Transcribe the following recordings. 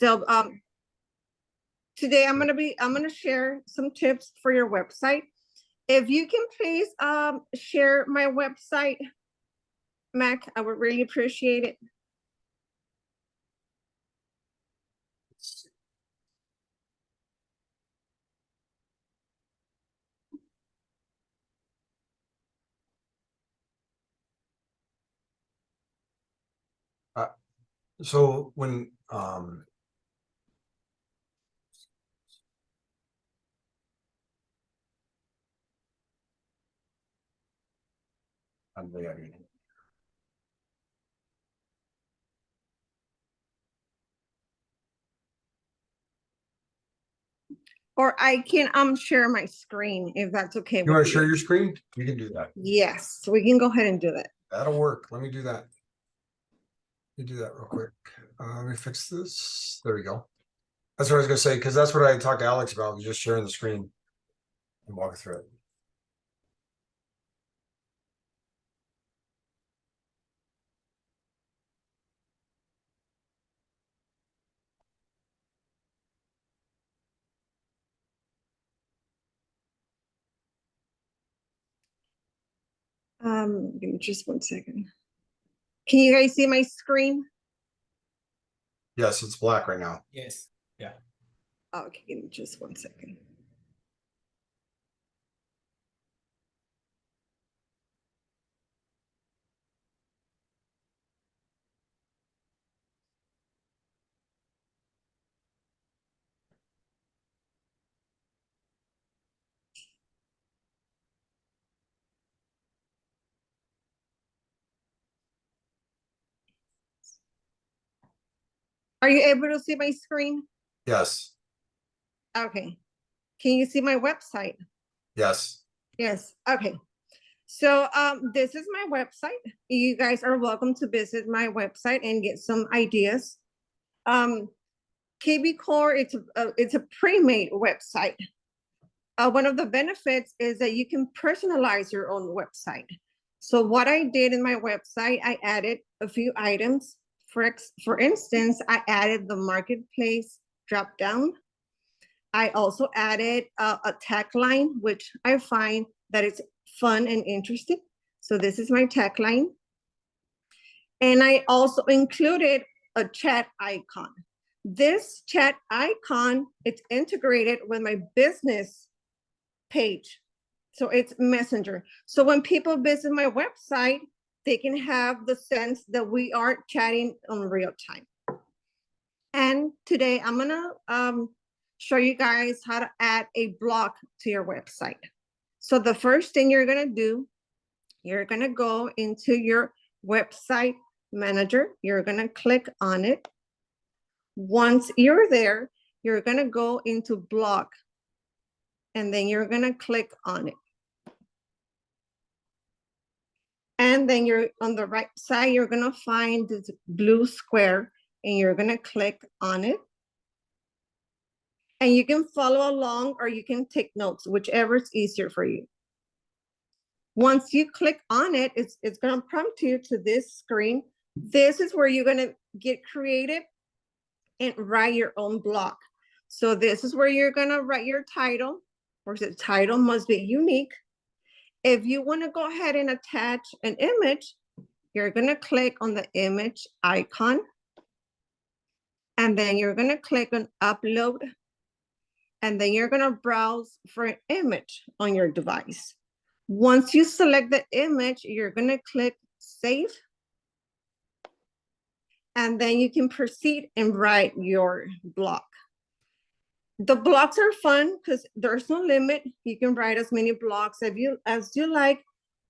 So today I'm gonna share some tips for your website. If you can please share my website, Mac, I would really appreciate it. So when Or I can share my screen if that's okay. You want to share your screen? You can do that. Yes, we can go ahead and do that. That'll work. Let me do that. Let me do that real quick. Let me fix this. There we go. That's what I was gonna say, because that's what I talked to Alex about, was just sharing the screen and walk through it. Give me just 1 second. Can you guys see my screen? Yes, it's black right now. Yes. Yeah. Okay, give me just 1 second. Are you able to see my screen? Yes. Okay. Can you see my website? Yes. Yes. Okay. So this is my website. You guys are welcome to visit my website and get some ideas. KVCore, it's a pre-made website. One of the benefits is that you can personalize your own website. So what I did in my website, I added a few items. For instance, I added the marketplace drop down. I also added a tagline, which I find that it's fun and interesting. So this is my tagline. And I also included a chat icon. This chat icon, it's integrated with my business page. So it's Messenger. So when people visit my website, they can have the sense that we are chatting on real time. And today I'm gonna show you guys how to add a blog to your website. So the first thing you're gonna do, you're gonna go into your website manager. You're gonna click on it. Once you're there, you're gonna go into blog, and then you're gonna click on it. And then you're on the right side, you're gonna find this blue square, and you're gonna click on it. And you can follow along or you can take notes, whichever is easier for you. Once you click on it, it's gonna prompt you to this screen. This is where you're gonna get creative and write your own blog. So this is where you're gonna write your title. Of course, the title must be unique. If you wanna go ahead and attach an image, you're gonna click on the image icon. And then you're gonna click on upload. And then you're gonna browse for an image on your device. Once you select the image, you're gonna click save. And then you can proceed and write your blog. The blogs are fun because there's no limit. You can write as many blogs as you like.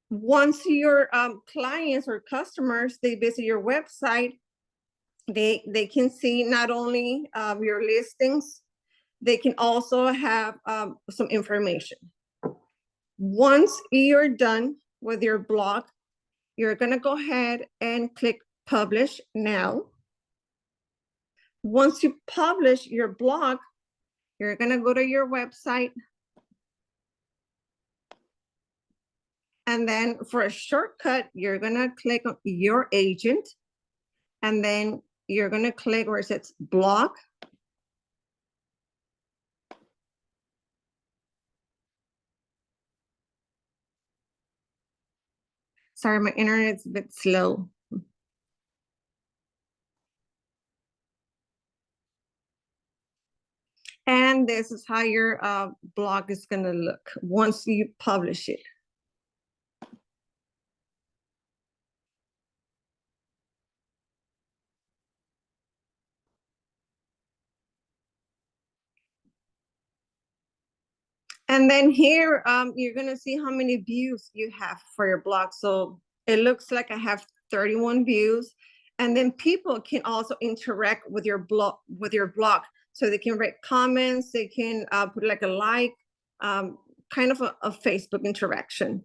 Once your clients or customers, they visit your website, they can see not only your listings, they can also have some information. Once you're done with your blog, you're gonna go ahead and click publish now. Once you publish your blog, you're gonna go to your website. And then for a shortcut, you're gonna click on your agent. And then you're gonna click where it says blog. Sorry, my internet's a bit slow. And this is how your blog is gonna look once you publish it. And then here, you're gonna see how many views you have for your blog. So it looks like I have 31 views. And then people can also interact with your blog, So they can write comments, they can put like a like, kind of a Facebook interaction.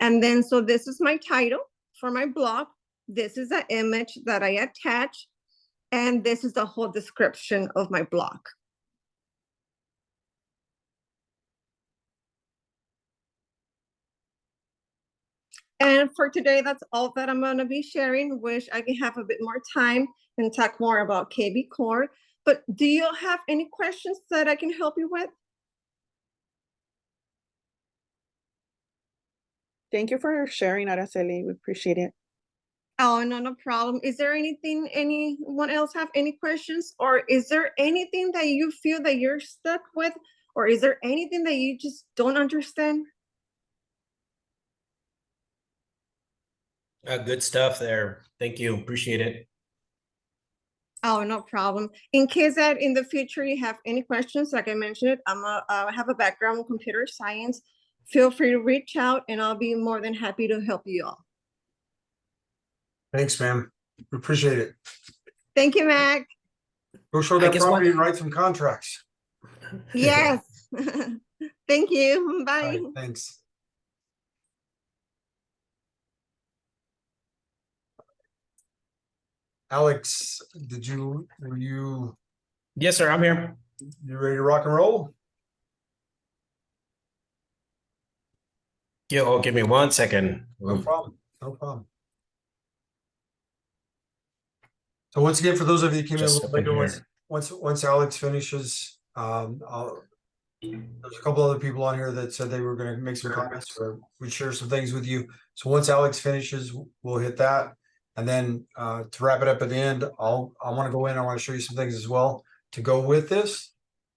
And then, so this is my title for my blog. This is the image that I attach. And this is the whole description of my blog. And for today, that's all that I'm going to be sharing. Wish I could have a bit more time and talk more about KVCore. But do you have any questions that I can help you with? Thank you for sharing, Araceli. We appreciate it. Oh, no problem. Is there anything, anyone else have any questions? Or is there anything that you feel that you're stuck with? Or is there anything that you just don't understand? Good stuff there. Thank you. Appreciate it. Oh, no problem. In case that in the future you have any questions, like I mentioned, I have a background in computer science. Feel free to reach out and I'll be more than happy to help you all. Thanks, ma'am. We appreciate it. Thank you, Mac. Go show that property and write some contracts. Yes. Thank you. Bye. All right, thanks. Alex, were you Yes, sir. I'm here. ready to rock and roll? Give me 1 second. No problem. No problem. So once again, for those of you who came in a little later, once Alex finishes, there's a couple other people on here that said they were going to make some comments or we'd share some things with you. So once Alex finishes, we'll hit that. And then to wrap it up at the end, I want to go in. I want to show you some things as well to go with this.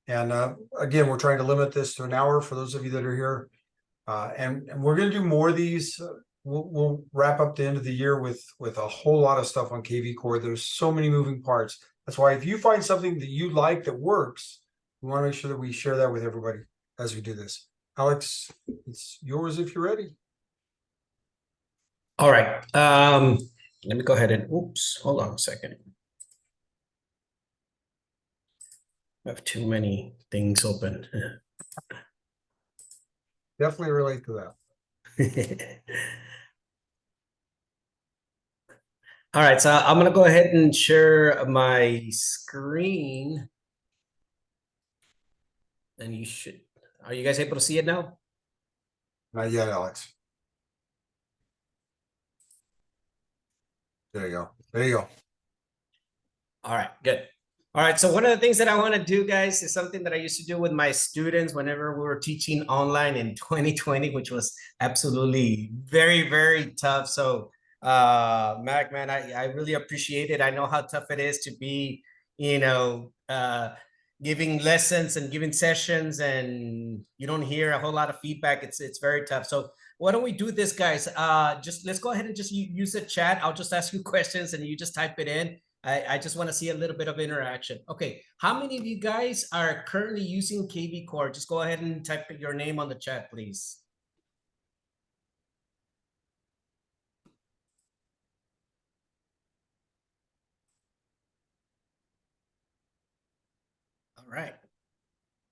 And again, we're trying to limit this to an hour for those of you that are here. And we're going to do more of these. We'll wrap up the end of the year with a whole lot of stuff on KVCore. There's so many moving parts. That's why if you find something that you like that works, we want to make sure that we share that with everybody as we do this. Alex, it's yours if you're ready. All right. Let me go ahead and hold on a second. I have too many things open. Definitely relate to that. All right, so I'm gonna go ahead and share my screen. And are you guys able to see it now? Not yet, Alex. There you go. There you go. All right, good. All right, so one of the things that I want to do, guys, is something that I used to do with my students whenever we were teaching online in 2020, which was absolutely very, very tough. So Mac, man, I really appreciate it. I know how tough it is to be, giving lessons and giving sessions, and you don't hear a whole lot of feedback. It's very tough. So why don't we do this, guys? Just let's go ahead and just use the chat. I'll just ask you questions and you just type it in. I just want to see a little bit of interaction. Okay, how many of you guys are currently using KVCore? Just go ahead and type your name on the chat, please. All right.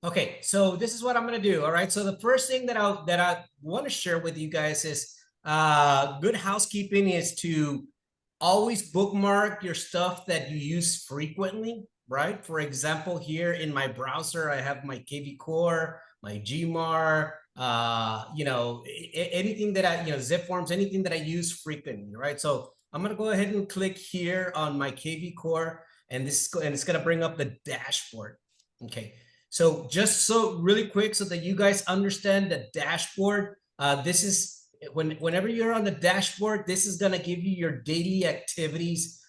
Okay, so this is what I'm gonna do. All right. So the first thing that I want to share with you guys is good housekeeping is to always bookmark your stuff that you use frequently, right? For example, here in my browser, I have my KVCore, my Gmar, anything that zip forms, anything that I use frequently, right? So I'm gonna go ahead and click here on my KVCore. and it's gonna bring up the dashboard. Okay, so just so really quick so that you guys understand the dashboard, this is whenever you're on the dashboard, this is gonna give you your daily activities.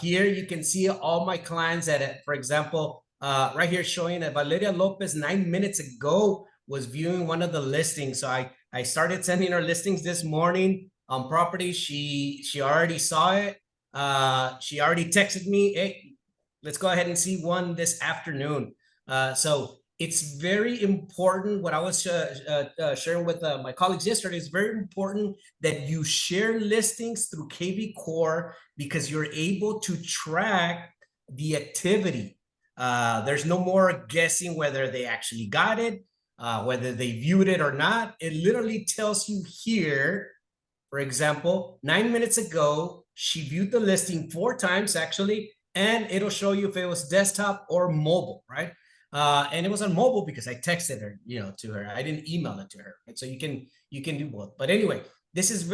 Here you can see all my clients that, for example, right here showing that Valeria Lopez 9 minutes ago was viewing one of the listings. So I started sending her listings this morning on property. She already saw it. She already texted me, hey, let's go ahead and see one this afternoon. So it's very important. What I was sharing with my colleagues yesterday is very important that you share listings through KVCore because you're able to track the activity. There's no more guessing whether they actually got it, whether they viewed it or not. It literally tells you here, for example, 9 minutes ago, she viewed the listing 4 times actually, and it'll show you if it was desktop or mobile, right? And it was on mobile because I texted her, to her. I didn't email it to her. Right? So you can do both. But anyway, this is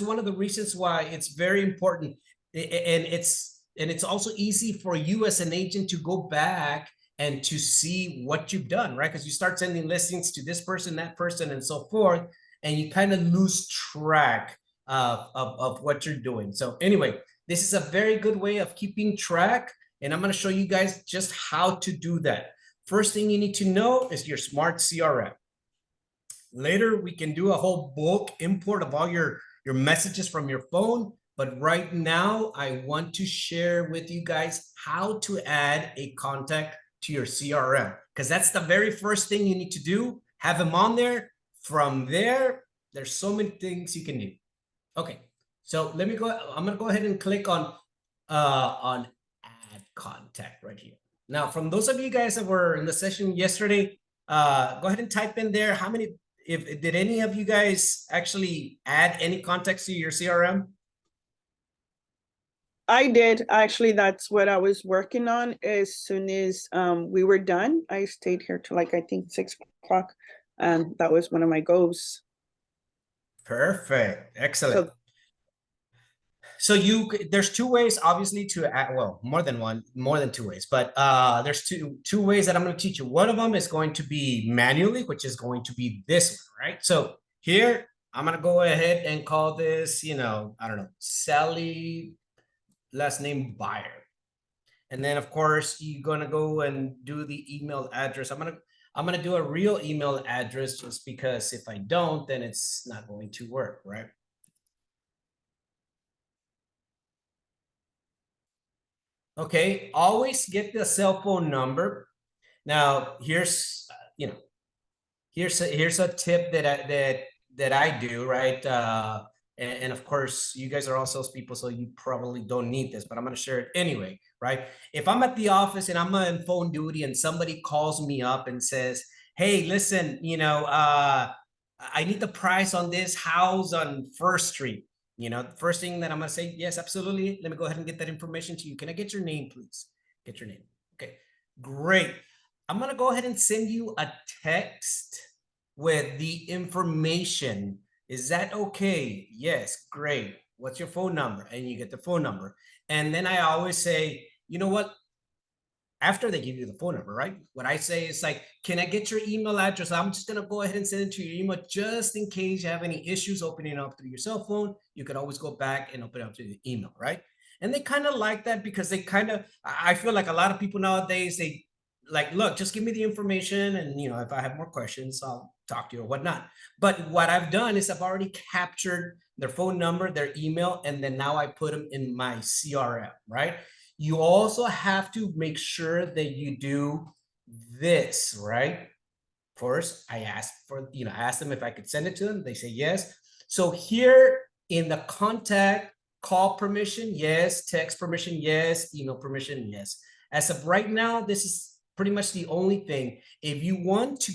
one of the reasons why it's very important, and it's also easy for you as an agent to go back and to see what you've done, right? Because you start sending listings to this person, that person, and so forth, and you kind of lose track of what you're doing. So anyway, this is a very good way of keeping track, and I'm going to show you guys just how to do that. First thing you need to know is your smart CRM. Later, we can do a whole bulk import of all your messages from your phone. But right now, I want to share with you guys how to add a contact to your CRM, because that's the very first thing you need to do. Have them on there. From there, there's so many things you can do. Okay, so let me go. I'm going to go ahead and click on add contact right here. Now, from those of you guys that were in the session yesterday, go ahead and type in there how many. Did any of you guys actually add any contacts to your CRM? I did. Actually, that's what I was working on. As soon as we were done, I stayed here till I think 6 o'clock. And that was one of my goals. Perfect. Excellent. So there's 2 ways, obviously, to add, well, more than 2 ways, but there's two ways that I'm going to teach you. One of them is going to be manually, which is going to be this one, right? So here, I'm going to go ahead and call this, I don't know, Sally, last name Buyer. And then of course, you're going to go and do the email address. I'm going to do a real email address just because if I don't, then it's not going to work, right? Okay, always get the cell phone number. Now, here's a tip that I do, right? And of course, you guys are all salespeople, so you probably don't need this, but I'm going to share it anyway, right? If I'm at the office and I'm on phone duty and somebody calls me up and says, hey, listen, I need the price on this house on First Street. The first thing that I'm going to say, yes, absolutely. Let me go ahead and get that information to you. Can I get your name, please? Get your name. Okay, great. I'm going to go ahead and send you a text with the information. Is that okay? Yes, great. What's your phone number? And you get the phone number. And then I always say, you know what? After they give you the phone number, right? What I say is like, can I get your email address? I'm just going to go ahead and send it to your email just in case you have any issues opening up through your cell phone. You could always go back and open it up through the email, right? And they kind of like that because I feel like a lot of people nowadays, they like, look, just give me the information. And, if I have more questions, I'll talk to you or whatnot. But what I've done is I've already captured their phone number, their email, and then now I put them in my CRM, right? You also have to make sure that you do this, right? First, I asked them if I could send it to them. They say yes. So here in the contact, call permission, yes. Text permission, yes. Email permission, yes. As of right now, this is pretty much the only thing. If you want to,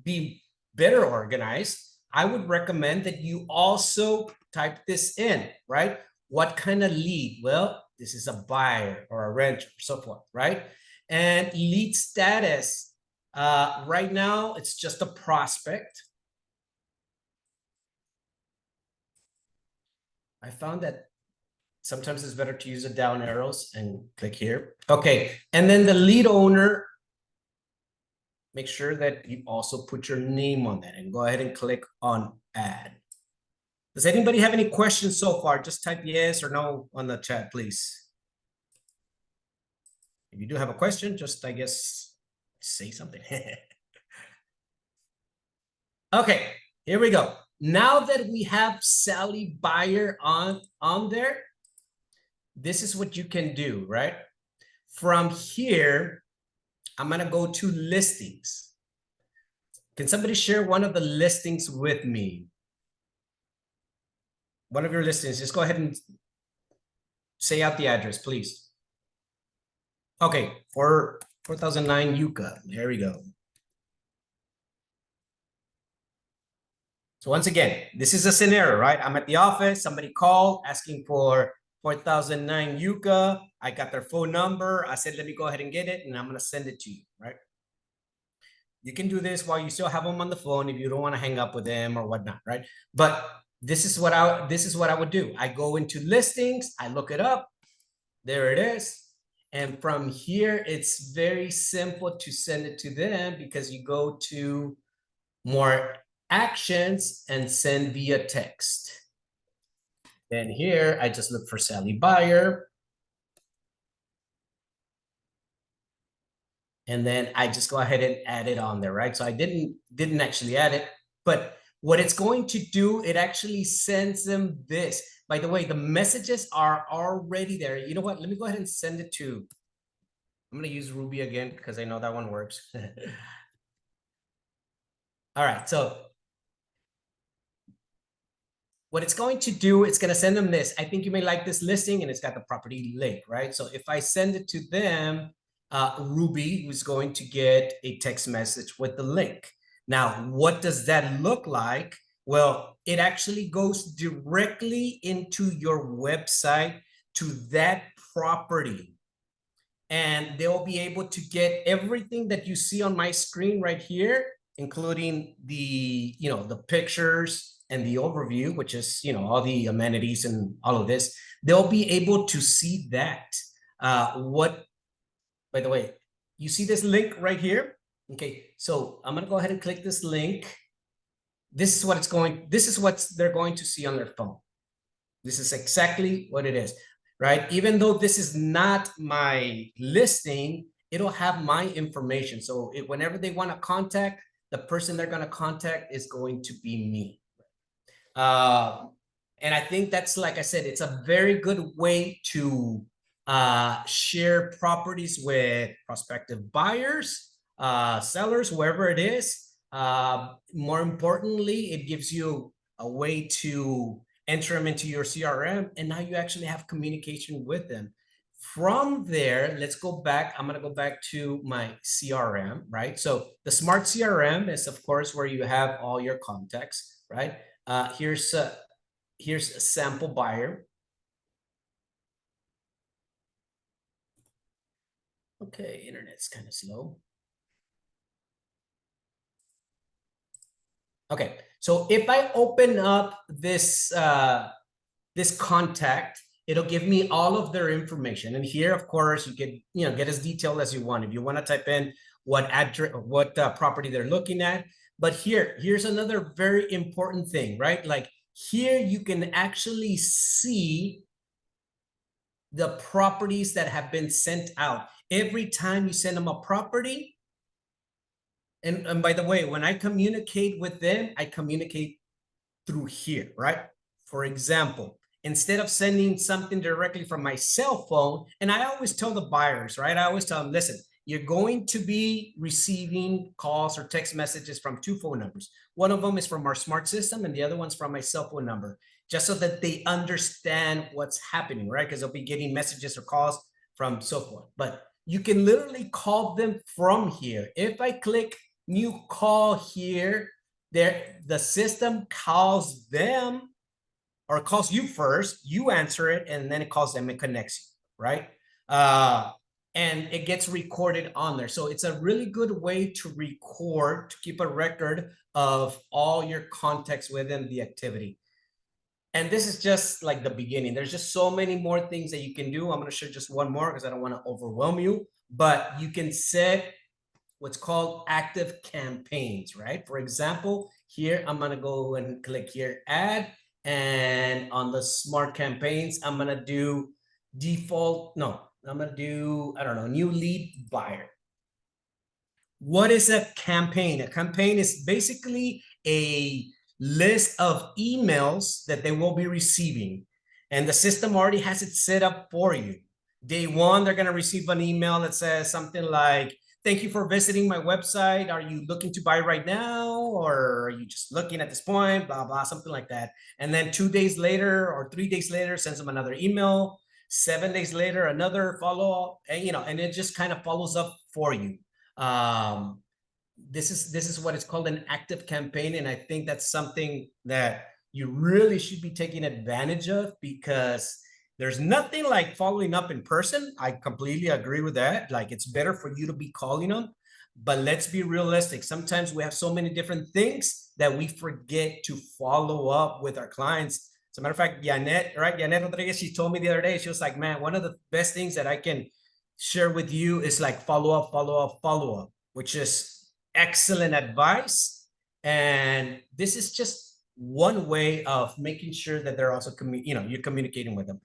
be better organized, I would recommend that you also type this in, right? What kind of lead? Well, this is a buyer or a renter, so forth, right? And lead status. Right now, it's just a prospect. I found that Sometimes it's better to use the down arrows and click here. Okay, and then the lead owner, make sure that you also put your name on that and go ahead and click on add. Does anybody have any questions so far? Just type yes or no on the chat, please. If you do have a question, just, I guess, say something. Okay, here we go. Now that we have Sally Buyer on there, this is what you can do, right? From here, I'm gonna go to listings. Can somebody share one of the listings with me? One of your listings, just go ahead and say out the address, please. Okay, 4009 Yucca, there we go. So once again, this is a scenario, right? I'm at the office, somebody called asking for 4009 Yucca. I got their phone number. I said, let me go ahead and get it, and I'm gonna send it to you, right? You can do this while you still have them on the phone if you don't want to hang up with them or whatnot, right? But this is what I would do. I go into listings, I look it up, there it is. And from here, it's very simple to send it to them because you go to more actions and send via text. Then here, I just look for Sally Buyer. And then I just go ahead and add it on there, right? So I didn't actually add it, but what it's going to do, it actually sends them this. By the way, the messages are already there. You know what? Let me go ahead and send it to, I'm going to use Ruby again because I know that one works. All right, so what it's going to do, it's going to send them this. I think you may like this listing, and it's got the property link, right? So if I send it to them, Ruby was going to get a text message with the link. Now, what does that look like? Well, it actually goes directly into your website to that property. And they'll be able to get everything that you see on my screen right here, including the, the pictures and the overview, which is, all the amenities and all of this. They'll be able to see that. By the way, you see this link right here? Okay, so I'm gonna go ahead and click this link. This is what they're going to see on their phone. This is exactly what it is, right? Even though this is not my listing, it'll have my information. So whenever they want to contact, the person they're going to contact is going to be me. And I think that's, like I said, it's a very good way to share properties with prospective buyers, sellers, whoever it is. More importantly, it gives you a way to enter them into your CRM, and now you actually have communication with them. From there, let's go back. I'm going to go back to my CRM, right? So the smart CRM is, of course, where you have all your contacts, right? Here's a sample buyer. Okay, internet's kind of slow. Okay, so if I open up this this contact, it'll give me all of their information. And here, of course, you can get as detailed as you want. If you want to type in what address, what property they're looking at. But here's another very important thing, right? Like here, you can actually see the properties that have been sent out. Every time you send them a property, and by the way, when I communicate with them, I communicate through here, right? For example, instead of sending something directly from my cell phone, and I always tell the buyers, right? I always tell them, listen, you're going to be receiving calls or text messages from two phone numbers. One of them is from our smart system, and the other one's from my cell phone number, just so that they understand what's happening, right? Because they'll be getting messages or calls from so forth. But you can literally call them from here. If I click new call here, the system calls them or calls you first, you answer it, and then it calls them and connects you, right? And it gets recorded on there. So it's a really good way to record, to keep a record of all your contacts within the activity. And this is just like the beginning. There's just so many more things that you can do. I'm going to share just one more because I don't want to overwhelm you, but you can set what's called active campaigns, right? For example, here, I'm going to go and click here, add, and on the smart campaigns, I'm going to do default. No, I'm going to do, I don't know, new lead buyer. What is a campaign? A campaign is basically a list of emails that they will be receiving. And the system already has it set up for you. Day one, they're going to receive an email that says something like, thank you for visiting my website. Are you looking to buy right now? Or are you just looking at this point? Blah, blah, something like that. And then 2 days later or 3 days later, sends them another email. 7 days later, another follow-up, and and it just kind of follows up for you. This is what is called an active campaign, and I think that's something that you really should be taking advantage of, because there's nothing like following up in person. I completely agree with that. Like, it's better for you to be calling them, but let's be realistic. Sometimes we have so many different things that we forget to follow up with our clients. As a matter of fact, Janet, right? Janet Rodriguez, she told me the other day, she was like, man, one of the best things that I can share with you is like follow up, which is excellent advice. And this is just one way of making sure that they're also, you're communicating with them.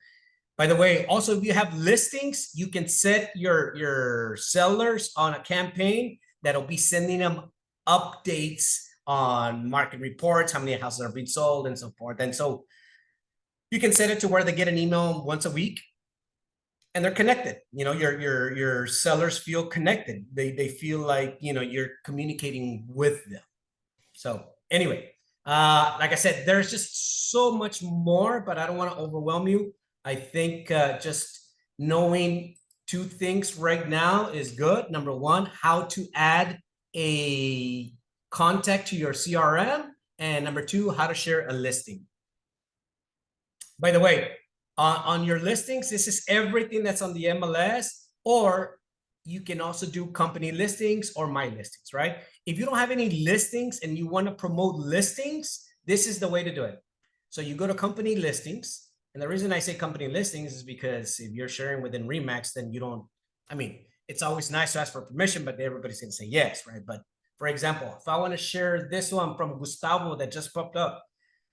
By the way, also, if you have listings, you can set your sellers on a campaign that'll be sending them updates on market reports, how many houses are being sold, and so forth. And so you can set it to where they get an email once a week, and they're connected. Your sellers feel connected. They feel like, you're communicating with them. So anyway, like I said, there's just so much more, but I don't want to overwhelm you. I think just knowing 2 things right now is good. Number one, how to add a contact to your CRM, and number 2, how to share a listing. By the way, on your listings, this is everything that's on the MLS, or you can also do company listings or my listings, right? If you don't have any listings and you want to promote listings, this is the way to do it. So you go to company listings. And the reason I say company listings is because if you're sharing within Remax, then you don't, it's always nice to ask for permission, but everybody's going to say yes, right? But for example, if I want to share this one from Gustavo that just popped up,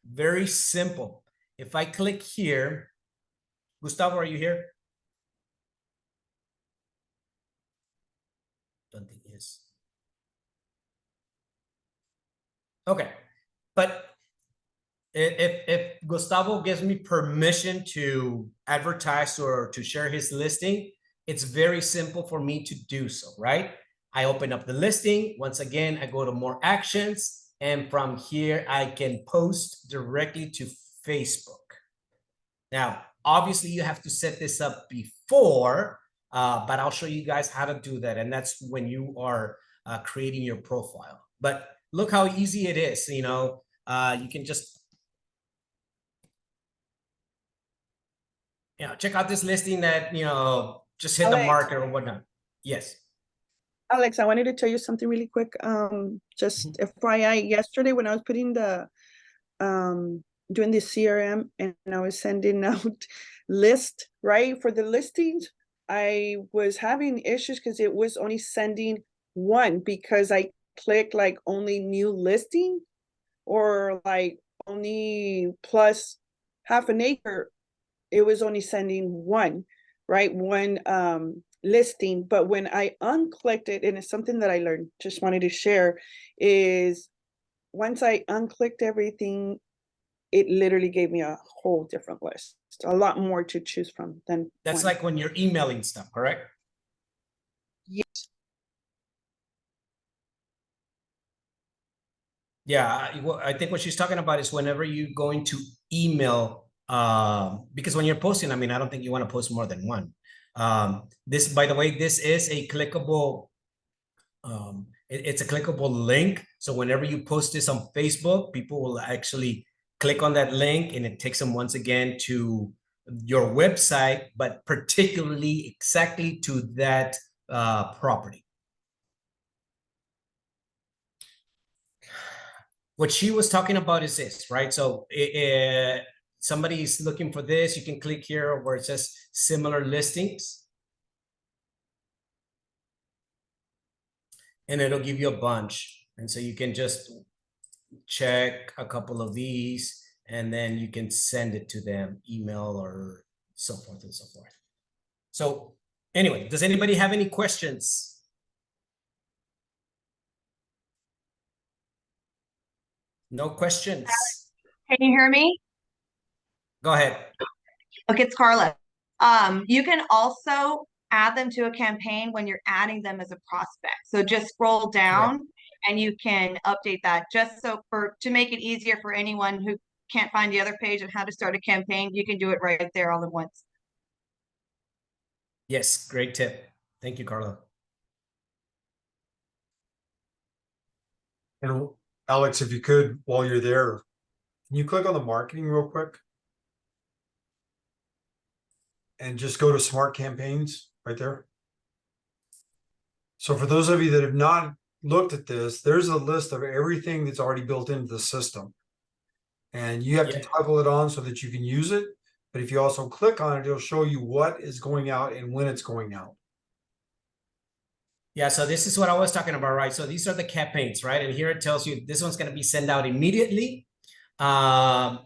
very simple. If I click here, Gustavo, are you here? Don't think he is. Okay, but if Gustavo gives me permission to advertise or to share his listing, it's very simple for me to do so, right? I open up the listing. Once again, I go to more actions, and from here, I can post directly to Facebook. Now, obviously, you have to set this up before, but I'll show you guys how to do that. And that's when you are creating your profile. But look how easy it is. You can just, check out this listing that, just hit the market or whatnot. Yes. Alex, I wanted to tell you something really quick. Just FYI, yesterday when I was putting doing the CRM and I was sending out list, right, for the listings, I was having issues because it was only sending one, because I clicked like only new listing or like only plus half an acre. It was only sending one, right? One listing. But when I unclicked it, and it's something that I learned, just wanted to share, is once I unclicked everything, it literally gave me a whole different list, a lot more to choose from than that's one. like when you're emailing stuff, correct? Yes. Yeah, I think what she's talking about is whenever you're going to email, because when you're posting, I don't think you want to post more than one. This, by the way, this is a clickable, it's a clickable link. So whenever you post this on Facebook, people will actually click on that link, and it takes them once again to your website, but particularly exactly to that property. What she was talking about is this, right? So somebody's looking for this, you can click here where it says similar listings. And it'll give you a bunch. And so you can just check a couple of these and then you can send it to them, email or so forth and so forth. So anyway, does anybody have any questions? No questions? Can you hear me? Go ahead. Okay, it's Carla. You can also add them to a campaign when you're adding them as a prospect. So just scroll down and you can update that just so to make it easier for anyone who can't find the other page on how to start a campaign, you can do it right there all at once. Yes, great tip. Thank you, Carla. And Alex, if you could, while you're there, can you click on the marketing real quick? And just go to smart campaigns right there. So for those of you that have not looked at this, there's a list of everything that's already built into the system. And you have to toggle it on so that you can use it. But if you also click on it, it'll show you what is going out and when it's going out. Yeah, so this is what I was talking about, right? So these are the campaigns, right? And here it tells you this one's going to be sent out immediately. And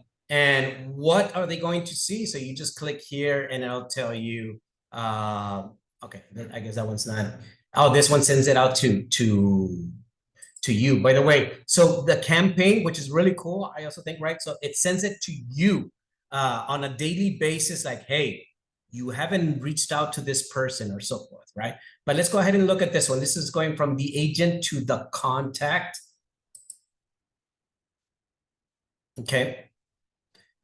what are they going to see? So you just click here and it'll tell you, okay, I guess that one's not. Oh, this one sends it out to you. By the way, so the campaign, which is really cool, I also think, right? So it sends it to you on a daily basis, like, hey, you haven't reached out to this person or so forth, right? But let's go ahead and look at this one. This is going from the agent to the contact. Okay.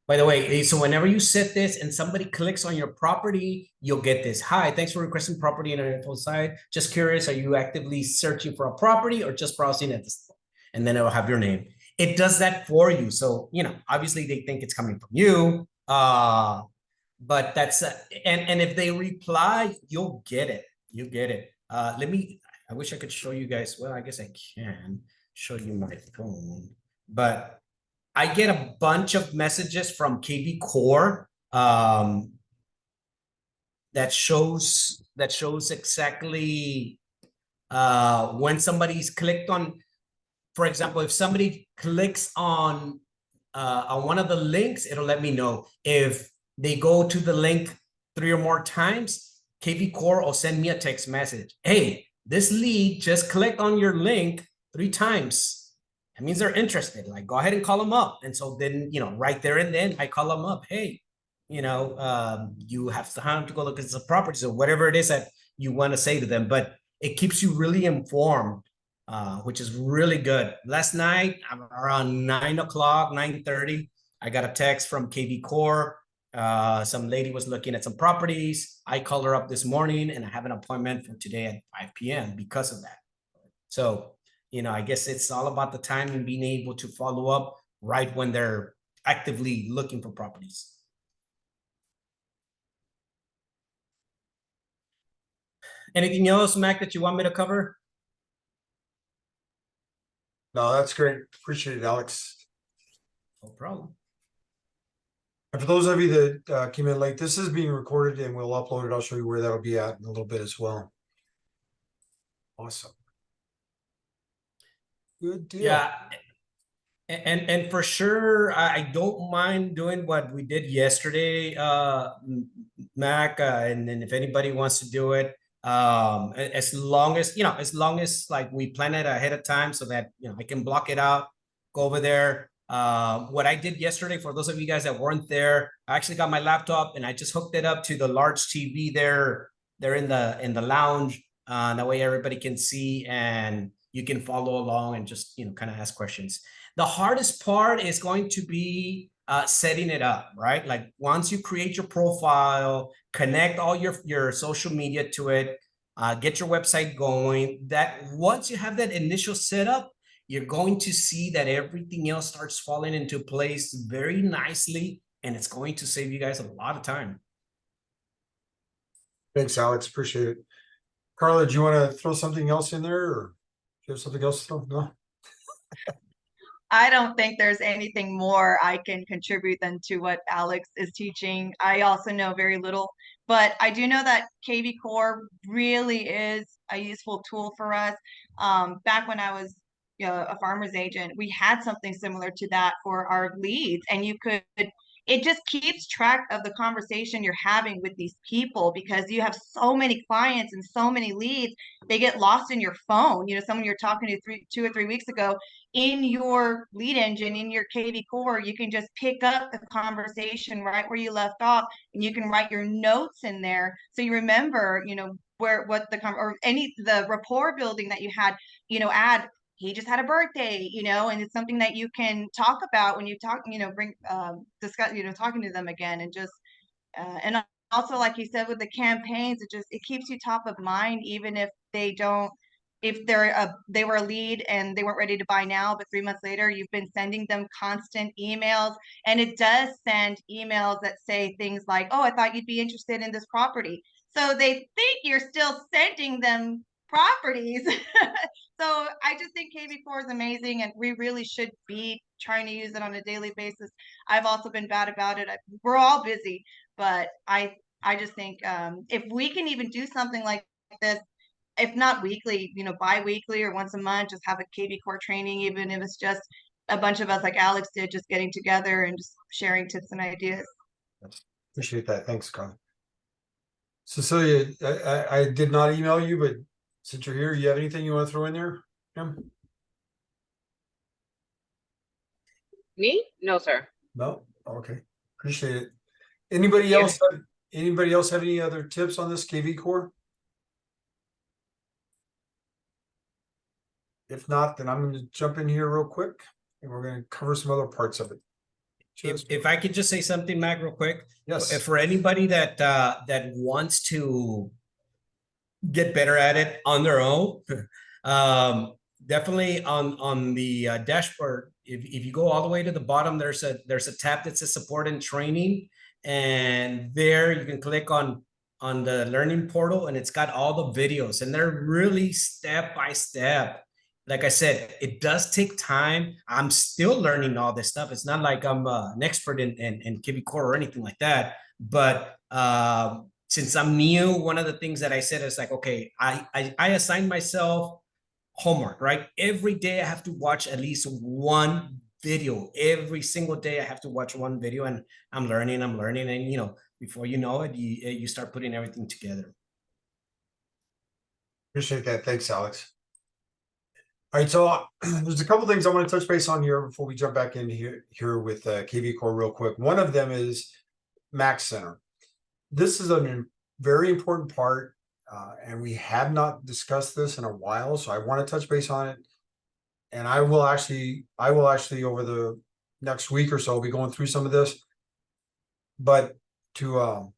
By the way, so whenever you set this and somebody clicks on your property, you'll get this. Hi, thanks for requesting property in our info site. Just curious, are you actively searching for a property or just browsing at this point? And then it'll have your name. It does that for you. So, you know, obviously they think it's coming from you. But that's, and if they reply, you'll get it. You get it. I wish I could show you guys. Well, I guess I can show you my phone, but I get a bunch of messages from KVCore that shows exactly when somebody's clicked on. For example, if somebody clicks on one of the links, it'll let me know. If they go to the link 3 or more times, KVCore will send me a text message. Hey, this lead just clicked on your link 3 times. That means they're interested. Like, go ahead and call them up. And so then, you know, right there and then I call them up. Hey, you know, you have time to go look at the properties or whatever it is that you want to say to them. But it keeps you really informed, which is really good. Last night, around 9 o'clock, 9:30, I got a text from KVCore. Some lady was looking at some properties. I called her up this morning and I have an appointment for today at 5 p.m. because of that. So, you know, I guess it's all about the time and being able to follow up right when they're actively looking for properties. Anything else, Mac, that you want me to cover? No, that's great. Appreciate it, Alex. No problem. And for those of you that came in late, this is being recorded and we'll upload it. I'll show you where that'll be at in a little bit as well. Awesome. Good deal. Yeah. And for sure, I don't mind doing what we did yesterday, Mac, and then if anybody wants to do it, as long as, you know, as long as like we plan it ahead of time so that, you know, I can block it out, go over there. What I did yesterday, for those of you guys that weren't there, I actually got my laptop and I just hooked it up to the large TV there. They're in the lounge. That way everybody can see and you can follow along and just, you know, kind of ask questions. The hardest part is going to be setting it up, right? Like once you create your profile, connect all your social media to it, get your website going, that once you have that initial setup, you're going to see that everything else starts falling into place very nicely, and it's going to save you guys a lot of time. Thanks, Alex. Appreciate it. Carla, do you want to throw something else in there or do you have something else to throw? No? I don't think there's anything more I can contribute than to what Alex is teaching. I also know very little, but I do know that KVCore really is a useful tool for us. Back when I was a farmer's agent, we had something similar to that for our leads, and it just keeps track of the conversation you're having with these people because you have so many clients and so many leads. They get lost in your phone. Someone you're talking to 2 or 3 weeks ago, in your lead engine, in your KVCore, you can just pick up the conversation right where you left off, and you can write your notes in there so you remember, the rapport building that you had, add, he just had a birthday, and it's something that you can talk about when you talk, discuss, talking to them again, and just and also, like you said, with the campaigns, it keeps you top of mind, even if they don't, if they were a lead and they weren't ready to buy now, but 3 months later, you've been sending them constant emails, and it does send emails that say things like, "Oh, I thought you'd be interested in this property." So they think you're still sending them properties. So I just think KV4 is amazing, and we really should be trying to use it on a daily basis. I've also been bad about it. We're all busy, but I just think if we can even do something like this, if not weekly, bi-weekly or once a month, just have a KVCore training, even if it's just a bunch of us like Alex did, just getting together and just sharing tips and ideas. Appreciate that. Thanks, Carla. Cecilia, I did not email you, but since you're here, you have anything you want to throw in there? Kim? Me? No, sir. No? Okay. Appreciate it. Anybody else have any other tips on this KVCore? If not, then I'm going to jump in here real quick and we're going to cover some other parts of it. If I could just say something, Mac, real quick. Yes. For anybody that wants to get better at it on their own, definitely on the dashboard. If you go all the way to the bottom, there's a tab that says support and training, and there you can click on the learning portal, and it's got all the videos, and they're really step by step. Like I said, it does take time. I'm still learning all this stuff. It's not like I'm an expert in KVCore or anything like that. But since I'm new, one of the things that I said is like, okay, I assign myself homework, right? Every day I have to watch at least one video. Every single day I have to watch one video, and I'm learning, and before you know it, you start putting everything together. Appreciate that. Thanks, Alex. All right, so there's a couple things I want to touch base on here before we jump back in here with KVCore real quick. One of them is Max Center. This is a very important part, and we have not discussed this in a while, so I want to touch base on it. And I will actually over the next week or so be going through some of this, but to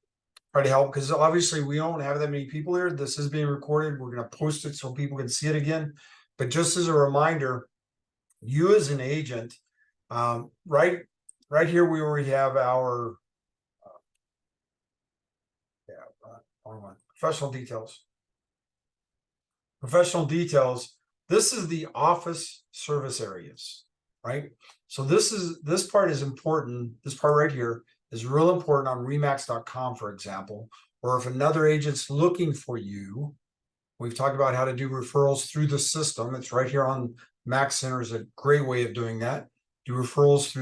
try to help, because obviously we don't have that many people here. This is being recorded. We're going to post it so people can see it again. But just as a reminder, you as an agent, right here we already have our professional details. Professional details. This is the office service areas, right? So this part is important. This part right here is real important on remax.com, for example, or if another agent's looking for you. We've talked about how to do referrals through the system. It's right here on Max Center is a great way of doing that. Do referrals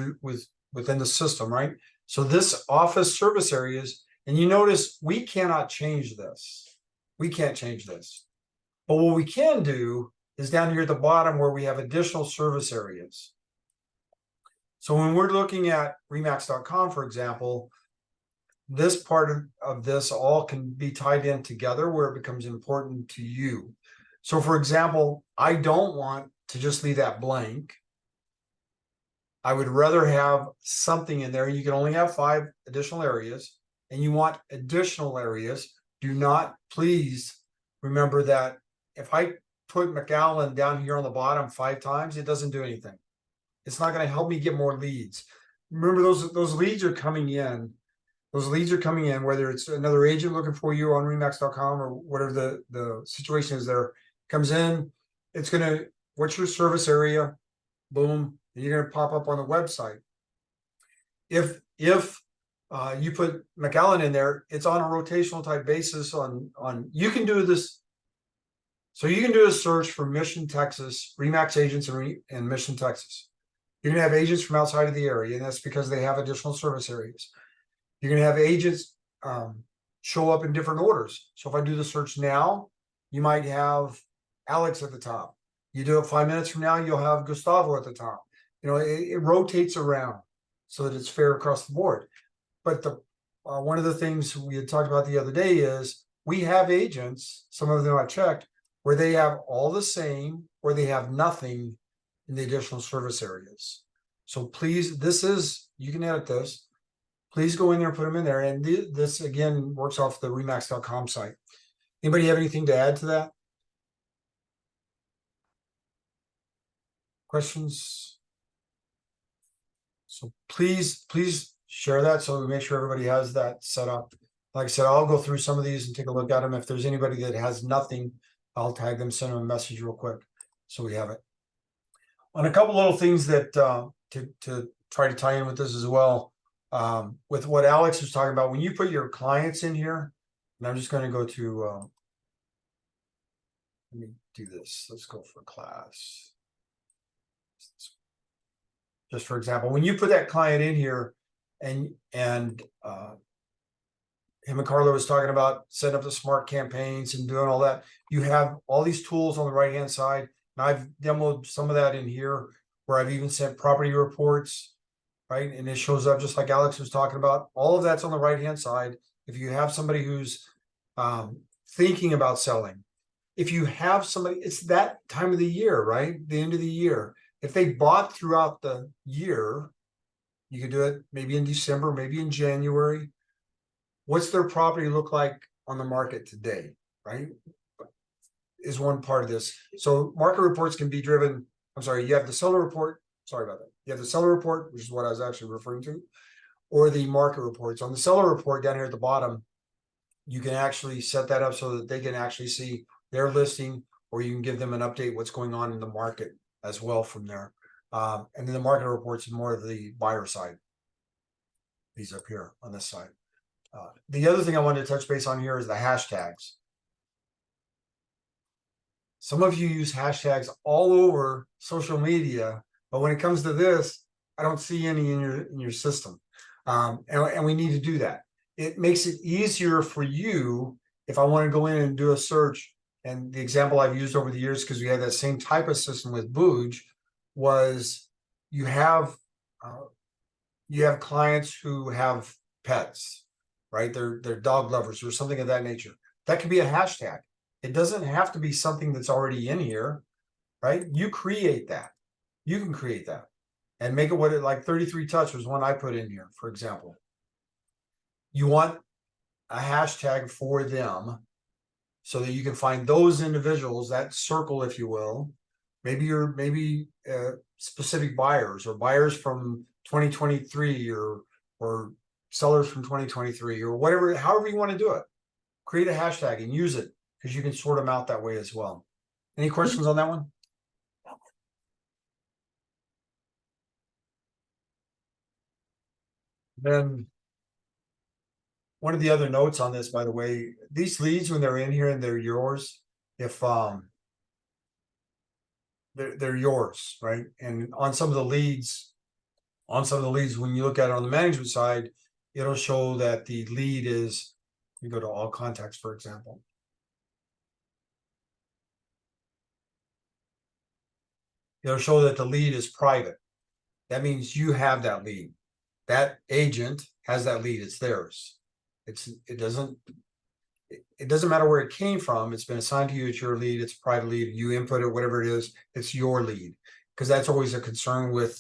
within the system, right? So this office service areas, and you notice we cannot change this. We can't change this. But what we can do is down here at the bottom where we have additional service areas. So when we're looking at remax.com, for example, this part of this all can be tied in together where it becomes important to you. So for example, I don't want to just leave that blank. I would rather have something in there. You can only have 5 additional areas, and you want additional areas. Do not, please remember that if I put McAllen down here on the bottom 5 times, it doesn't do anything. It's not going to help me get more leads. Remember, those leads are coming in. Those leads are coming in, whether it's another agent looking for you on remax.com or whatever the situation is there, comes in. It's going to, what's your service area? Boom. and you're gonna pop up on the website. If you put McAllen in there, it's on a rotational type basis on you can do this. So you can do a search for Mission, Texas, Remax agents in Mission, Texas. You're gonna have agents from outside of the area, and that's because they have additional service areas. You're gonna have agents show up in different orders. So if I do the search now, you might have Alex at the top. You do it 5 minutes from now, you'll have Gustavo at the top. You know, it rotates around so that it's fair across the board. But the one of the things we had talked about the other day is we have agents, some of them I checked, where they have all the same, or they have nothing in the additional service areas. So please, you can edit this. Please go in there and put them in there. And this again works off the remax.com site. Anybody have anything to add to that? Questions? So please share that so we make sure everybody has that set up. Like I said, I'll go through some of these and take a look at them. If there's anybody that has nothing, I'll tag them, send them a message real quick so we have it. On a couple little things that to try to tie in with this as well, with what Alex was talking about, when you put your clients in here, and I'm just going to go to, let me do this. Let's go for class. Just for example, when you put that client in here and him and Carla was talking about setting up the smart campaigns and doing all that, you have all these tools on the right-hand side. And I've demoed some of that in here where I've even sent property reports, right? And it shows up just like Alex was talking about. All of that's on the right-hand side. If you have somebody who's thinking about selling, if you have somebody, it's that time of the year, right? The end of the year. If they bought throughout the year, you could do it maybe in December, maybe in January. What's their property look like on the market today, right? Is one part of this. So market reports can be driven. I'm sorry, you have the seller report. Sorry about that. You have the seller report, which is what I was actually referring to, or the market reports. On the seller report down here at the bottom, you can actually set that up so that they can actually see their listing, or you can give them an update what's going on in the market as well from there. And then the market reports is more of the buyer side. These up here on this side. The other thing I wanted to touch base on here is the hashtags. Some of you use hashtags all over social media, but when it comes to this, I don't see any in your system. And we need to do that. It makes it easier for you if I want to go in and do a search. And the example I've used over the years, because we had that same type of system with Booj, was you have clients who have pets, right? They're dog lovers or something of that nature. That could be a hashtag. It doesn't have to be something that's already in here, right? You create that. You can create that and make it what it like 33 touch was one I put in here, for example. You want a hashtag for them so that you can find those individuals, that circle, if you will. Maybe specific buyers or buyers from 2023 or sellers from 2023 or whatever, however you want to do it. Create a hashtag and use it because you can sort them out that way as well. Any questions on that one? Then one of the other notes on this, by the way, these leads, when they're in here and they're yours, if they're yours, right? And on some of the leads, when you look at it on the management side, it'll show that the lead is, you go to all contacts, for example. It'll show that the lead is private. That means you have that lead. That agent has that lead. It's theirs. It doesn't matter where it came from. It's been assigned to you. It's your lead. It's a private lead. You input it, whatever it is. It's your lead. Because that's always a concern with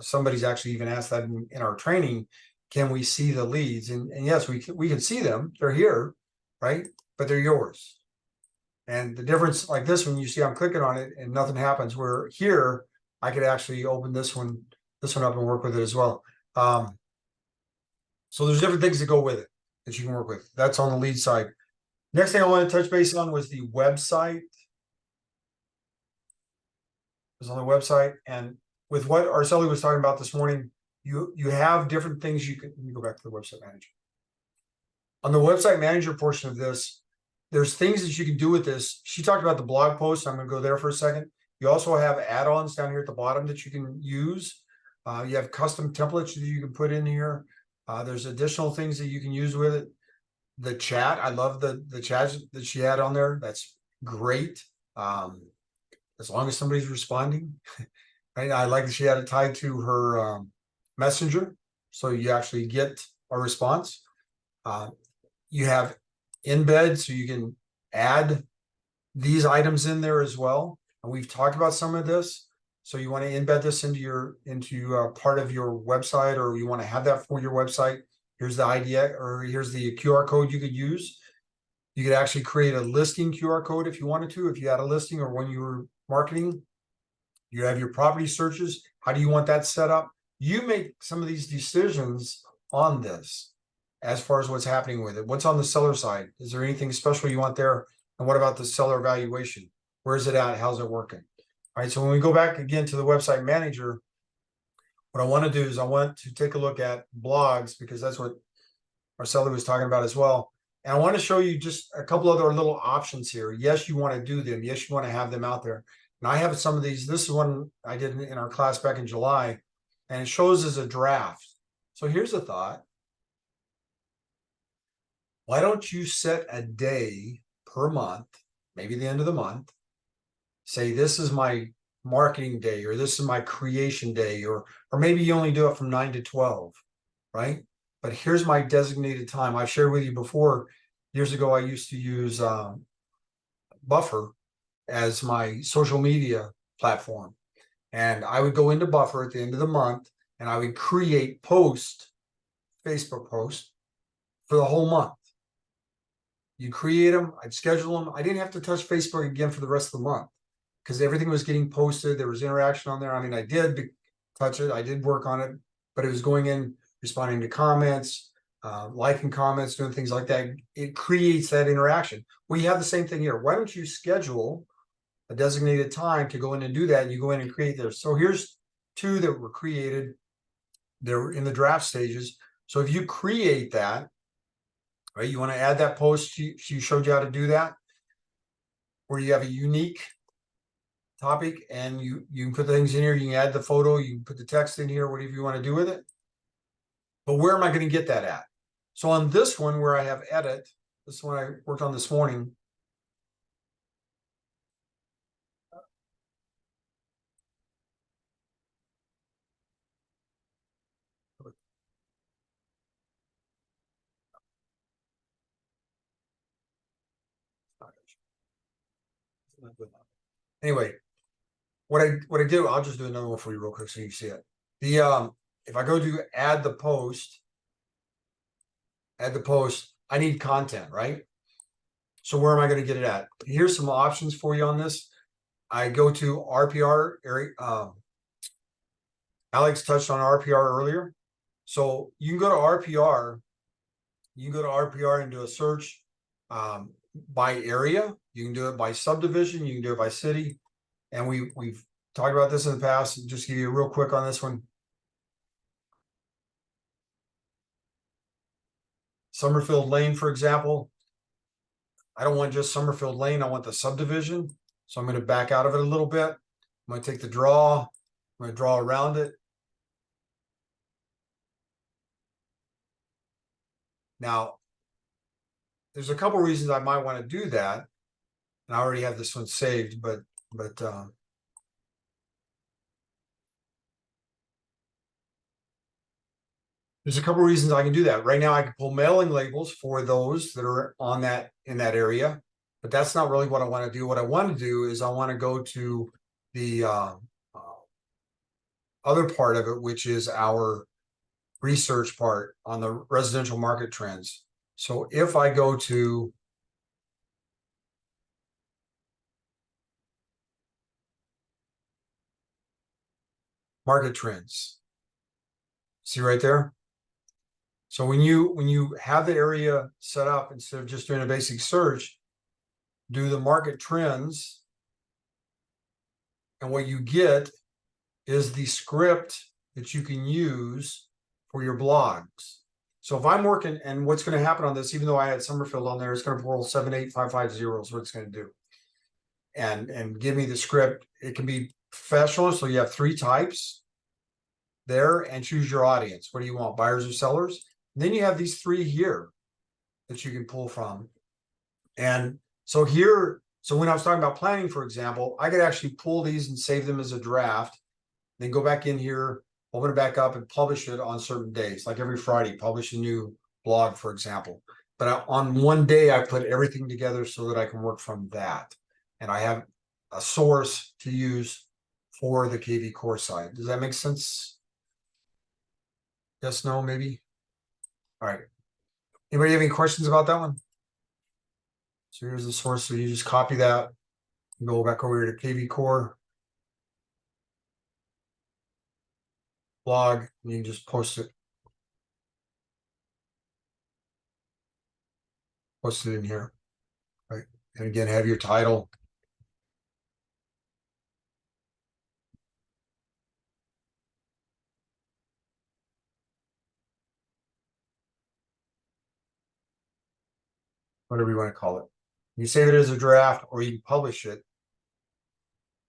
somebody's actually even asked that in our training. Can we see the leads? And yes, we can see them. They're here, right? But they're yours. And the difference, like this one, you see I'm clicking on it and nothing happens. Where here, I could actually open this one up and work with it as well. So there's different things that go with it that you can work with. That's on the lead side. Next thing I want to touch base on was the website. It was on the website. And with what Arceli was talking about this morning, you have different things you can, let me go back to the website manager. On the website manager portion of this, there's things that you can do with this. She talked about the blog post. I'm going to go there for a second. You also have add-ons down here at the bottom that you can use. You have custom templates that you can put in here. There's additional things that you can use with it. The chat, I love the chat that she had on there. That's great. As long as somebody's responding. Right? I like that she had it tied to her messenger, so you actually get a response. You have embed, so you can add these items in there as well. And we've talked about some of this. So you want to embed this into part of your website, or you want to have that for your website. Here's the idea, or here's the QR code you could use. You could actually create a listing QR code if you wanted to, if you had a listing or when you were marketing. You have your property searches. How do you want that set up? You make some of these decisions on this as far as what's happening with it. What's on the seller side? Is there anything special you want there? And what about the seller evaluation? Where's it at? How's it working? All right, so when we go back again to the website manager, what I want to do is I want to take a look at blogs, because that's what Marcella was talking about as well. And I want to show you just a couple other little options here. Yes, you want to do them. Yes, you want to have them out there. And I have some of these. This is one I did in our class back in July, and it shows as a draft. So here's a thought. Why don't you set a day per month, maybe the end of the month, say this is my marketing day, or this is my creation day, or maybe you only do it from 9 to 12, right? But here's my designated time. I've shared with you before, years ago, I used to use Buffer as my social media platform. And I would go into Buffer at the end of the month, and I would create Facebook posts for the whole month. You create them, I'd schedule them. I didn't have to touch Facebook again for the rest of the month, because everything was getting posted. There was interaction on there. I mean, I did touch it. I did work on it, but it was going in, responding to comments, liking comments, doing things like that. It creates that interaction. Well, you have the same thing here. Why don't you schedule a designated time to go in and do that? And you go in and create this. So here's two that were created. They're in the draft stages. So if you create that, right, you want to add that post. She showed you how to do that, where you have a unique topic, and you can put things in here. You can add the photo, you can put the text in here, whatever you want to do with it. But where am I going to get that at? So on this one where I have edit, this one I worked on this morning. Anyway, what I do, I'll just do another one for you real quick so you see it. If I go to add the post, I need content, right? So where am I going to get it at? Here's some options for you on this. I go to RPR area. Alex touched on RPR earlier. So you can go to RPR. You can go to RPR and do a search by area. You can do it by subdivision. You can do it by city. And we've talked about this in the past. Just give you a real quick on this one. Summerfield Lane, for example. I don't want just Summerfield Lane. I want the subdivision. So I'm going to back out of it a little bit. I'm going to take the draw. I'm going to draw around it. Now, there's a couple reasons I might want to do that. And I already have this one saved, but there's a couple reasons I can do that. Right now, I can pull mailing labels for those that are on that in that area, but that's not really what I want to do. What I want to do is I want to go to the other part of it, which is our research part on the residential market trends. So if I go to market trends, see right there? So when you have the area set up, instead of just doing a basic search, do the market trends, and what you get is the script that you can use for your blogs. So if I'm working, and what's going to happen on this, even though I had Summerfield on there, it's going to pull 78550 is what it's going to do. And give me the script. It can be professional, so you have 3 types there, and choose your audience. What do you want, buyers or sellers? And then you have these 3 here that you can pull from. And so here, so when I was talking about planning, for example, I could actually pull these and save them as a draft, then go back in here, open it back up and publish it on certain days, like every Friday, publish a new blog, for example. But on one day, I put everything together so that I can work from that. And I have a source to use for the KVCore side. Does that make sense? Yes, no, maybe? All right. Anybody have any questions about that one? So here's the source. So you just copy that, go back over here to KVCore blog, and you can just post it. Post it in here. Right. And again, have your title. Whatever you want to call it. You save it as a draft, or you can publish it.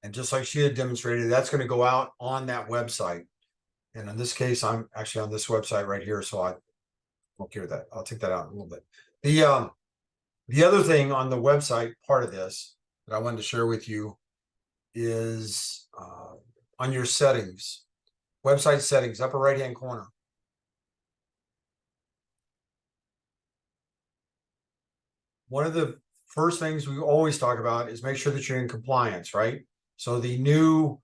And just like she had demonstrated, that's going to go out on that website. And in this case, I'm actually on this website right here, so I won't care that. I'll take that out in a little bit. The other thing on the website part of this that I wanted to share with you is on your settings, website settings, upper right-hand corner. One of the first things we always talk about is make sure that you're in compliance, right? So the new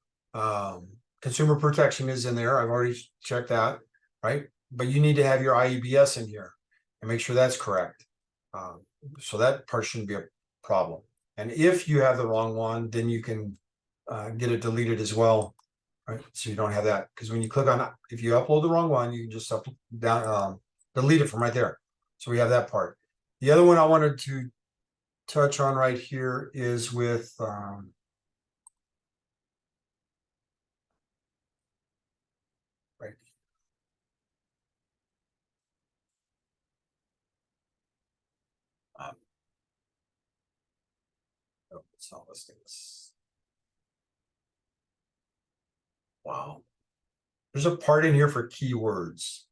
consumer protection is in there. I've already checked that, right? But you need to have your IEBS in here and make sure that's correct. So that part shouldn't be a problem. And if you have the wrong one, then you can get it deleted as well, right? So you don't have that, because when you click on, if you upload the wrong one, you can just delete it from right there. So we have that part. The other one I wanted to touch on right here is with right. Oh, it's not listings. Wow. There's a part in here for keywords.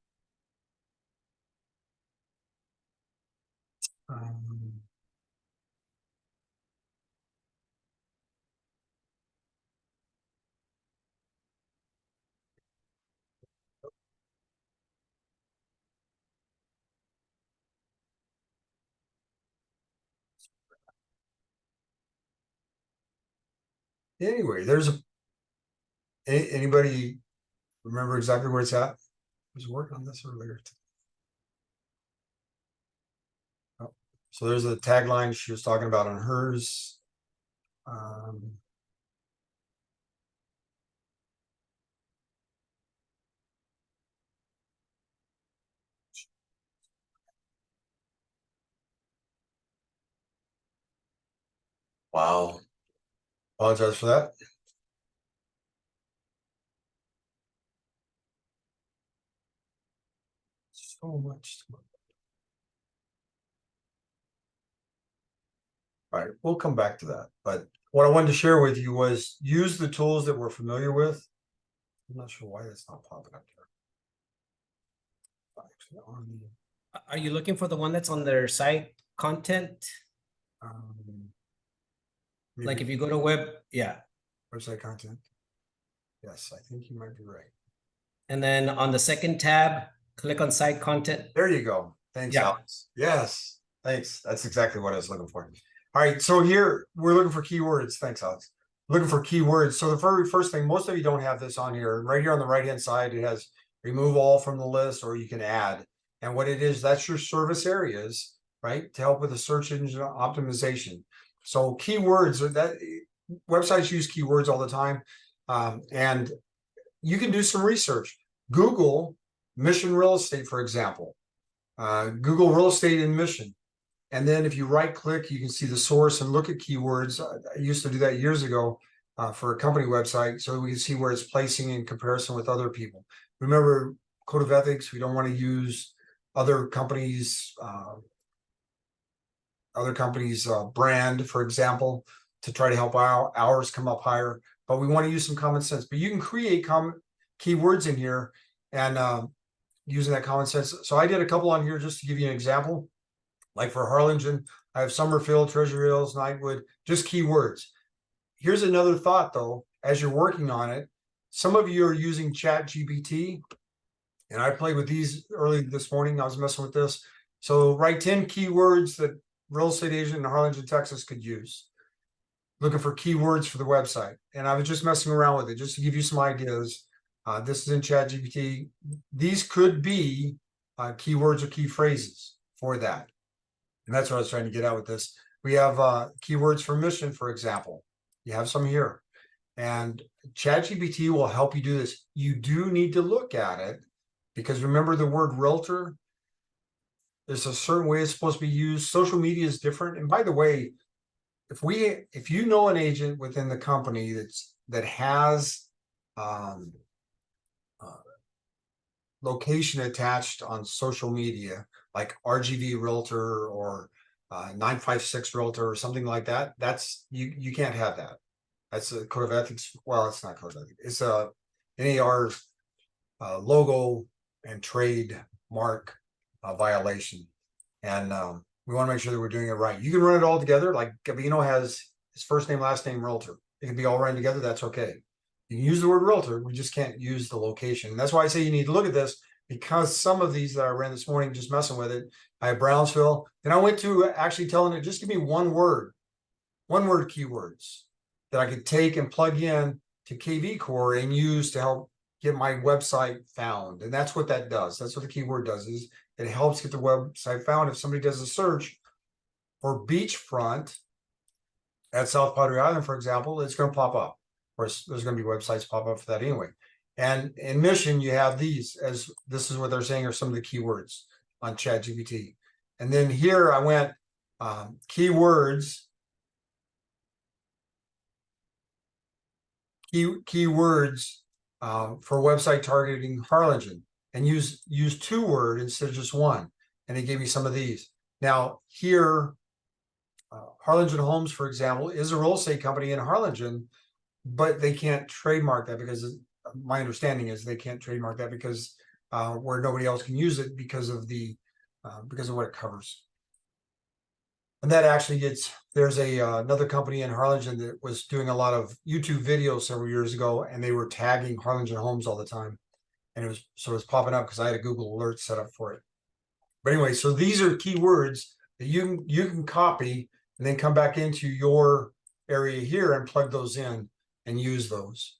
Anyway, there's anybody remember exactly where it's at? I was working on this earlier. Oh, so there's a tagline she was talking about on hers. Wow. Apologize for that. So much. All right, we'll come back to that. But what I wanted to share with you was use the tools that we're familiar with. I'm not sure why that's not popping up here. Actually, on the, Are you looking for the one that's on their site content? Like if you go to website content. Yes, I think you might be right. And then on the second tab, click on site content. There you go. Thanks, Yeah. Alex. Yes, thanks. That's exactly what I was looking for. All right, so here we're looking for keywords. Thanks, Alex. Looking for keywords. So the very first thing, most of you don't have this on here. Right here on the right-hand side, it has remove all from the list, or you can add. And what it is, that's your service areas, right? To help with the search engine optimization. So keywords are that websites use keywords all the time. And you can do some research. Google Mission Real Estate, for example. Google Real Estate in Mission. And then if you right click, you can see the source and look at keywords. I used to do that years ago. for a company website, so we can see where it's placing in comparison with other people. Remember, code of ethics, we don't want to use other companies' brand, for example, to try to help ours come up higher. But we want to use some common sense. But you can create keywords in here and using that common sense. So I did a couple on here just to give you an example. Like for Harlingen, I have Summerfield, Treasure Hills, Knightwood, just keywords. Here's another thought though, as you're working on it, some of you are using ChatGPT, and I played with these early this morning. I was messing with this. So write 10 keywords that real estate agent in Harlingen, Texas could use. Looking for keywords for the website. And I was just messing around with it just to give you some ideas. This is in ChatGPT. These could be keywords or key phrases for that. And that's what I was trying to get out with this. We have keywords for mission, for example. You have some here. And ChatGPT will help you do this. You do need to look at it because remember the word realtor? There's a certain way it's supposed to be used. Social media is different. And by the way, if you know an agent within the company that has location attached on social media, like RGV Realtor or 956 Realtor or something like that, that's you can't have that. That's a code of ethics. Well, it's not code of ethics. It's a NAR logo and trademark violation, and we want to make sure that we're doing it right. You can run it all together. Like Gabino has his first name, last name, Realtor. It can be all run together. That's okay. You can use the word Realtor. We just can't use the location. And that's why I say you need to look at this, because some of these that I ran this morning, just messing with it. I have Brownsville. Then I went to actually telling it, just give me one word keywords that I could take and plug in to KVCore and use to help get my website found. And that's what that does. That's what the keyword does, is it helps get the website found. If somebody does a search for beachfront at South Padre Island, for example, it's going to pop up. Of course, there's going to be websites pop up for that anyway. And in Mission, you have these, as this is what they're saying are some of the keywords on ChatGPT. And then here I went keywords for website targeting Harlingen, and use 2-word instead of just one. And it gave me some of these. Now here, Harlingen Homes, for example, is a real estate company in Harlingen, but they can't trademark that because my understanding is they can't trademark that because where nobody else can use it because of what it covers. And that actually there's another company in Harlingen that was doing a lot of YouTube videos several years ago, and they were tagging Harlingen Homes all the time. And it was popping up because I had a Google alert set up for it. But anyway, so these are keywords that you can copy and then come back into your area here and plug those in and use those.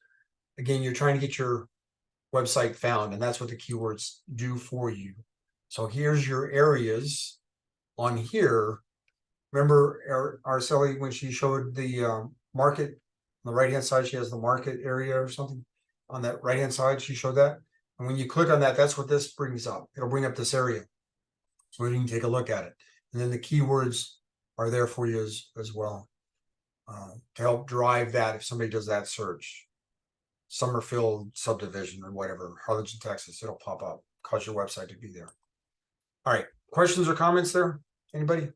Again, you're trying to get your website found, and that's what the keywords do for you. So here's your areas on here. Remember Araceli, when she showed the market on the right-hand side, she has the market area or something on that right-hand side. She showed that. And when you click on that, that's what this brings up. It'll bring up this area. So you can take a look at it. And then the keywords are there for you as well to help drive that if somebody does that search. Summerfield subdivision or whatever, Harlingen, Texas, it'll pop up, cause your website to be there. All right, questions or comments there? Anybody?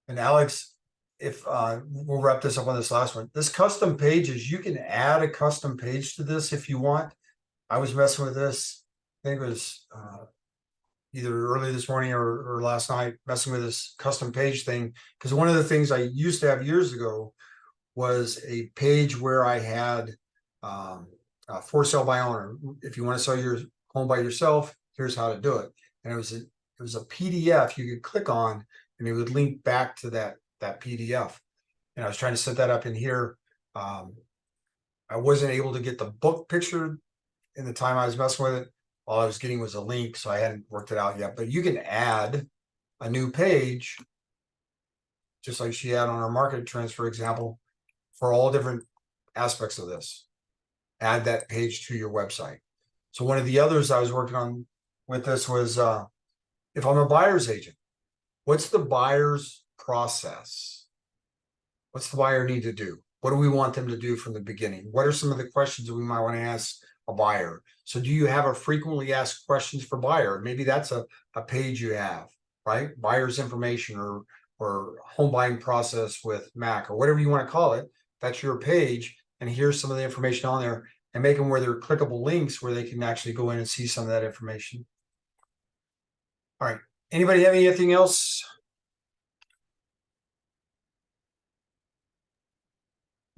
And Alex, if we'll wrap this up on this last one. This custom pages, you can add a custom page to this if you want. I was messing with this. I think it was either early this morning or last night, messing with this custom page thing. Because one of the things I used to have years ago was a page where I had for sale by owner. If you want to sell your home by yourself, here's how to do it. And it was a PDF you could click on, and it would link back to that PDF. And I was trying to set that up in here. I wasn't able to get the book picture in the time I was messing with it. All I was getting was a link, so I hadn't worked it out yet. But you can add a new page, just like she had on our market trends, for example, for all different aspects of this. Add that page to your website. So one of the others I was working on with this was if I'm a buyer's agent, what's the buyer's process? What's the buyer need to do? What do we want them to do from the beginning? What are some of the questions that we might want to ask a buyer? So do you have a frequently asked questions for buyer? Maybe that's a page you have, right? Buyer's information or home buying process with Mac or whatever you want to call it. That's your page. And here's some of the information on there, and make them where they're clickable links where they can actually go in and see some of that information. All right. Anybody have anything else